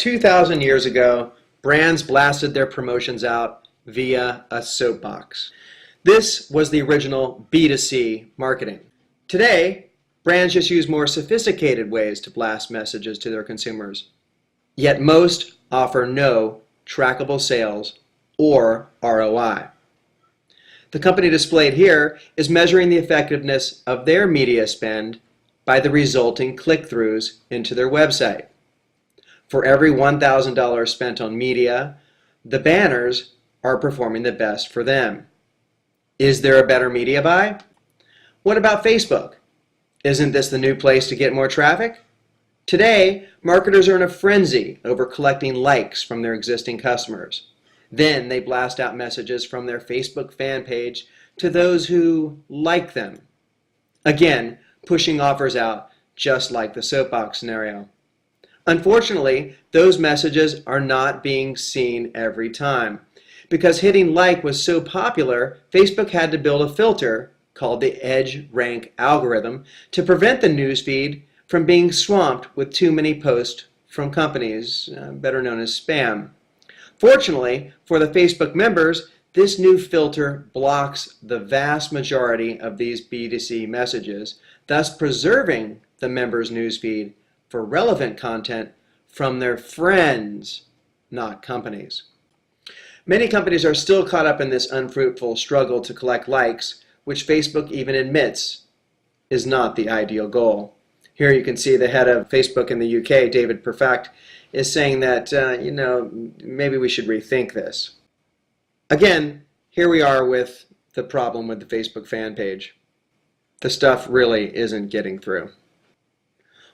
2,000 years ago, brands blasted their promotions out via a soapbox. This was the original B2C marketing. Today, brands just use more sophisticated ways to blast messages to their consumers. Yet most offer no trackable sales or ROI. The company displayed here is measuring the effectiveness of their media spend by the resulting click-throughs into their website. For every $1,000 spent on media, the banners are performing the best for them. Is there a better media buy? What about Facebook? Isn't this the new place to get more traffic? Today, marketers are in a frenzy over collecting likes from their existing customers. Then they blast out messages from their Facebook fan page to those who like them. Again, pushing offers out just like the soapbox scenario. Unfortunately, those messages are not being seen every time. Because hitting like was so popular, Facebook had to build a filter called the Edge Rank algorithm to prevent the newsfeed from being swamped with too many posts from companies, better known as spam. Fortunately, for the Facebook members, this new filter blocks the vast majority of these B2C messages, thus preserving the members' newsfeed for relevant content from their friends, not companies. Many companies are still caught up in this unfruitful struggle to collect likes, which Facebook even admits is not the ideal goal. Here you can see the head of Facebook in the UK, David Perfect, is saying that, maybe we should rethink this. Again, here we are with the problem with the Facebook fan page. The stuff really isn't getting through.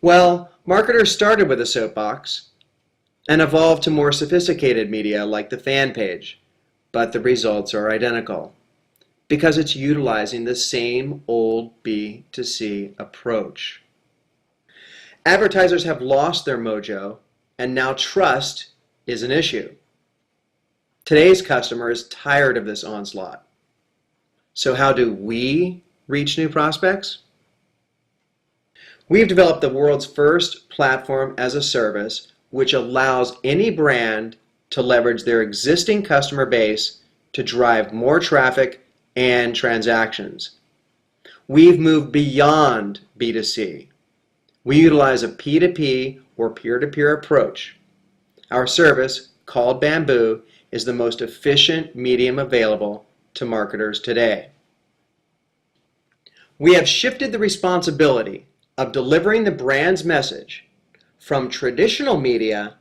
Well, marketers started with a soapbox and evolved to more sophisticated media like the fan page, but the results are identical because it's utilizing the same old B2C approach. Advertisers have lost their mojo, and now trust is an issue. Today's customer is tired of this onslaught. So how do we reach new prospects? We've developed the world's first platform as a service which allows any brand to leverage their existing customer base to drive more traffic and transactions. We've moved beyond B2C. We utilize a P2P or peer-to-peer approach. Our service, called Bamboo, is the most efficient medium available to marketers today. We have shifted the responsibility of delivering the brand's message from traditional media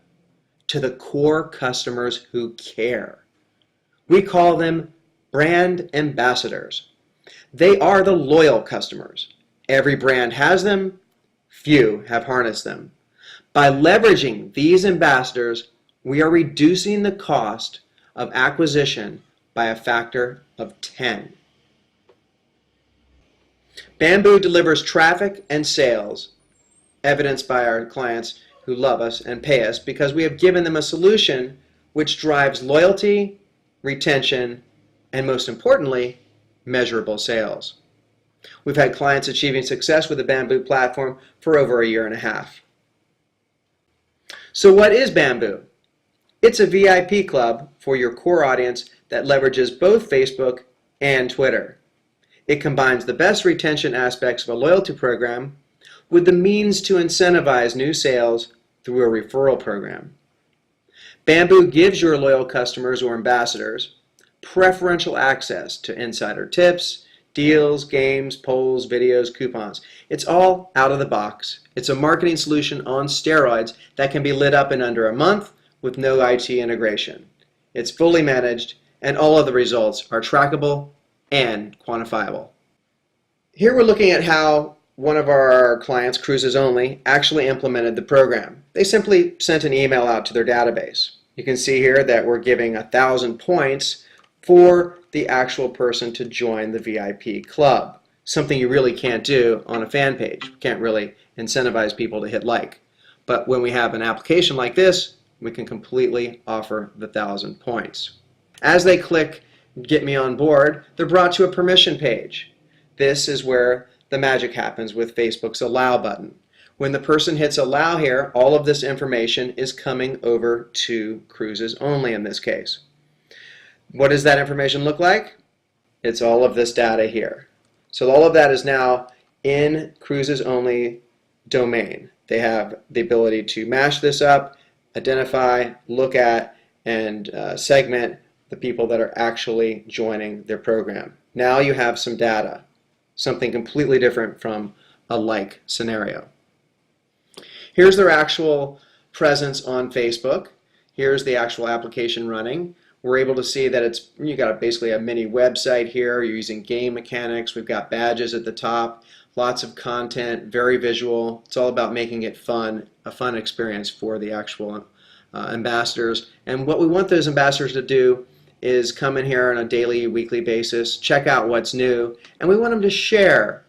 to the core customers who care. We call them brand ambassadors. They are the loyal customers. Every brand has them, few have harnessed them. By leveraging these ambassadors, we are reducing the cost of acquisition by a factor of 10. Bamboo delivers traffic and sales, evidenced by our clients who love us and pay us because we have given them a solution which drives loyalty, retention, and most importantly, measurable sales. We've had clients achieving success with the Bamboo platform for over a year and a half. So what is Bamboo? It's a VIP club for your core audience that leverages both Facebook and Twitter. It combines the best retention aspects of a loyalty program with the means to incentivize new sales through a referral program. Bamboo gives your loyal customers or ambassadors preferential access to insider tips, deals, games, polls, videos, coupons. It's all out of the box. It's a marketing solution on steroids that can be lit up in under a month with no IT integration. It's fully managed, and all of the results are trackable and quantifiable. Here we're looking at how one of our clients, Cruises Only, actually implemented the program. They simply sent an email out to their database. You can see here that we're giving 1,000 points for the actual person to join the VIP club, something you really can't do on a fan page. You can't really incentivize people to hit like. But when we have an application like this, we can completely offer the 1,000 points. As they click Get Me On Board, they're brought to a permission page. This is where the magic happens with Facebook's Allow button. When the person hits allow here, all of this information is coming over to cruises only in this case. What does that information look like? It's all of this data here. So all of that is now in cruises only domain. They have the ability to mash this up, identify, look at, and segment the people that are actually joining their program. Now you have some data, something completely different from a like scenario. Here's their actual presence on Facebook. Here's the actual application running. We're able to see that you got basically a mini website here. You're using game mechanics. We've got badges at the top, lots of content, very visual. It's all about making it fun, a fun experience for the actual ambassadors. And what we want those ambassadors to do is come in here on a daily, weekly basis, check out what's new, and we want them to share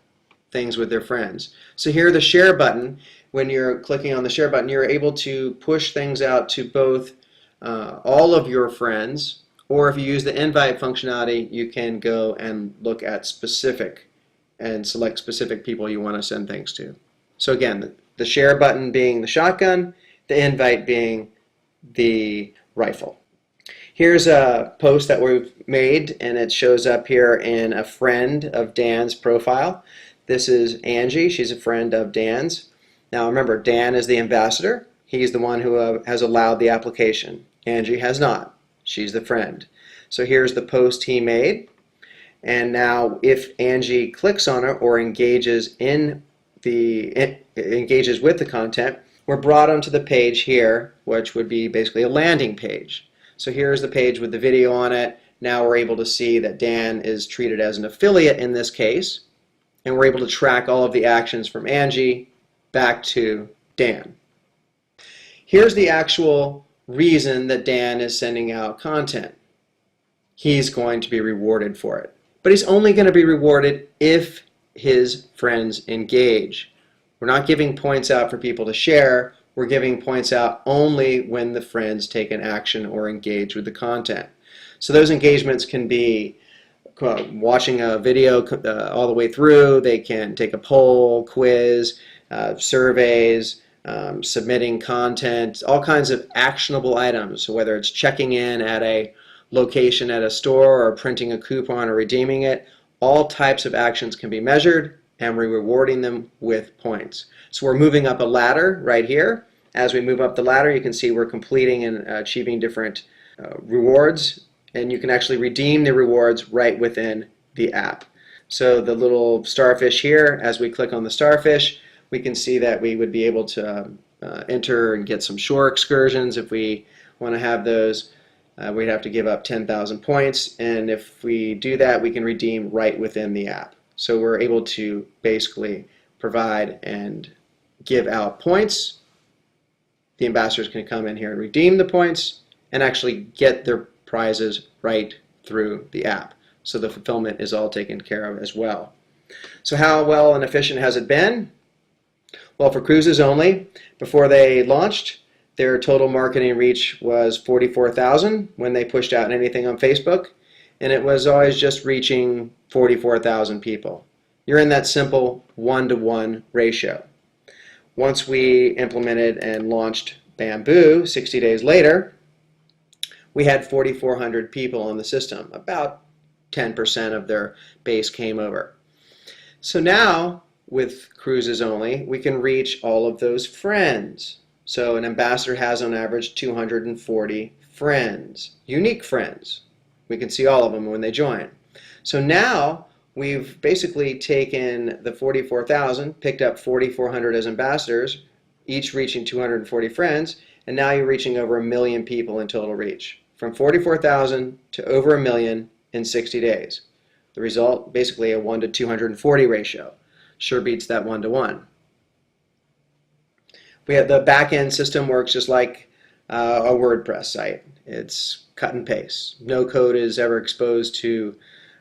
things with their friends. So here, the share button, when you're clicking on the share button, you're able to push things out to both all of your friends, or if you use the invite functionality, you can go and look at specific and select specific people you want to send things to. So again, the share button being the shotgun, the invite being the rifle. Here's a post that we've made, and it shows up here in a friend of Dan's profile. This is Angie. She's a friend of Dan's. Now remember, Dan is the ambassador. He's the one who has allowed the application. Angie has not. She's the friend. So here's the post he made. And now if Angie clicks on it or engages with the content, we're brought onto the page here, which would be basically a landing page. So here's the page with the video on it. Now we're able to see that Dan is treated as an affiliate in this case, and we're able to track all of the actions from Angie back to Dan. Here's the actual reason that Dan is sending out content. He's going to be rewarded for it. But he's only going to be rewarded if his friends engage. We're not giving points out for people to share. We're giving points out only when the friends take an action or engage with the content. So those engagements can be watching a video all the way through. They can take a poll, quiz, surveys, submitting content, all kinds of actionable items. So whether it's checking in at a location at a store or printing a coupon or redeeming it, all types of actions can be measured, and we're rewarding them with points. So we're moving up a ladder right here. As we move up the ladder, you can see we're completing and achieving different rewards, and you can actually redeem the rewards right within the app. So the little starfish here, as we click on the starfish, we can see that we would be able to enter and get some shore excursions. If we want to have those, we'd have to give up 10,000 points, and if we do that, we can redeem right within the app. So we're able to basically provide and give out points. The ambassadors can come in here and redeem the points and actually get their prizes right through the app. So the fulfillment is all taken care of as well. So how well and efficient has it been? Well, for cruises only, before they launched, their total marketing reach was 44,000 when they pushed out anything on Facebook, and it was always just reaching 44,000 people. You're in that simple 1-to-1 ratio. Once we implemented and launched Bamboo 60 days later, we had 4,400 people on the system. About 10% of their base came over. So now, with cruises only, we can reach all of those friends. So an ambassador has on average 240 friends, unique friends. We can see all of them when they join. So now we've basically taken the 44,000, picked up 4,400 as ambassadors, each reaching 240 friends, and now you're reaching over 1 million people in total reach. From 44,000 to over 1 million in 60 days. The result, basically a 1 to 240 ratio. Sure beats that 1-to-1. We have the back-end system works just like a WordPress site. It's cut and paste. No code is ever exposed to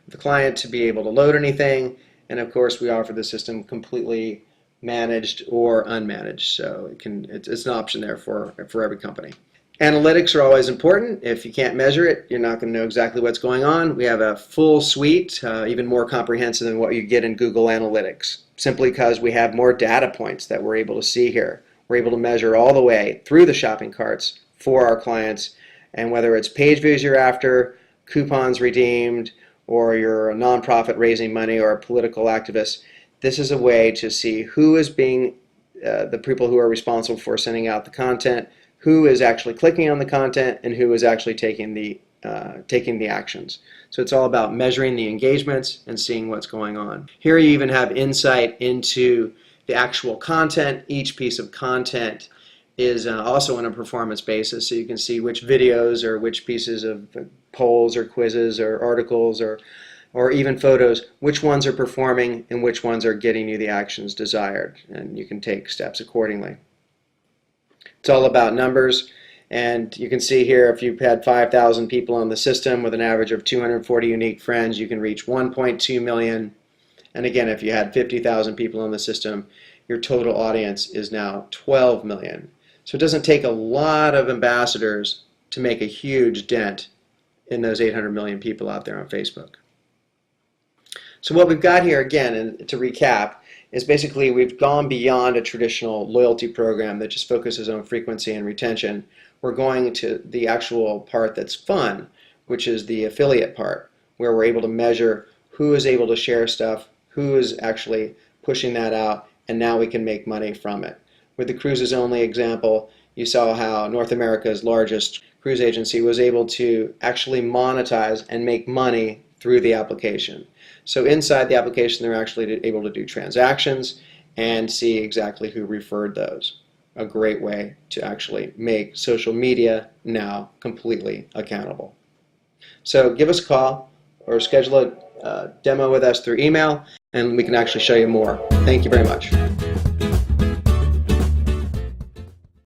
the client to be able to load anything, and of course we offer the system completely managed or unmanaged, so it's an option there for every company. Analytics are always important. If you can't measure it, you're not going to know exactly what's going on. We have a full suite, even more comprehensive than what you get in Google Analytics, simply because we have more data points that we're able to see here. We're able to measure all the way through the shopping carts for our clients, and whether it's page views you're after, coupons redeemed, or you're a nonprofit raising money or a political activist, this is a way to see who is being the people who are responsible for sending out the content, who is actually clicking on the content, and who is actually taking the actions. So it's all about measuring the engagements and seeing what's going on. Here you even have insight into the actual content. Each piece of content is also on a performance basis, so you can see which videos or which pieces of polls or quizzes or articles or even photos, which ones are performing and which ones are getting you the actions desired, and you can take steps accordingly. It's all about numbers, and you can see here if you've had 5,000 people on the system with an average of 240 unique friends, you can reach 1.2 million. And again, if you had 50,000 people on the system, your total audience is now 12 million. So it doesn't take a lot of ambassadors to make a huge dent in those 800 million people out there on Facebook. So what we've got here, again, and to recap, is basically we've gone beyond a traditional loyalty program that just focuses on frequency and retention. We're going to the actual part that's fun, which is the affiliate part, where we're able to measure who is able to share stuff, who is actually pushing that out, and now we can make money from it. With the cruises only example, you saw how North America's largest cruise agency was able to actually monetize and make money through the application. So inside the application, they're actually able to do transactions and see exactly who referred those. A great way to actually make social media now completely accountable. So give us a call or schedule a demo with us through email, and we can actually show you more. Thank you very much.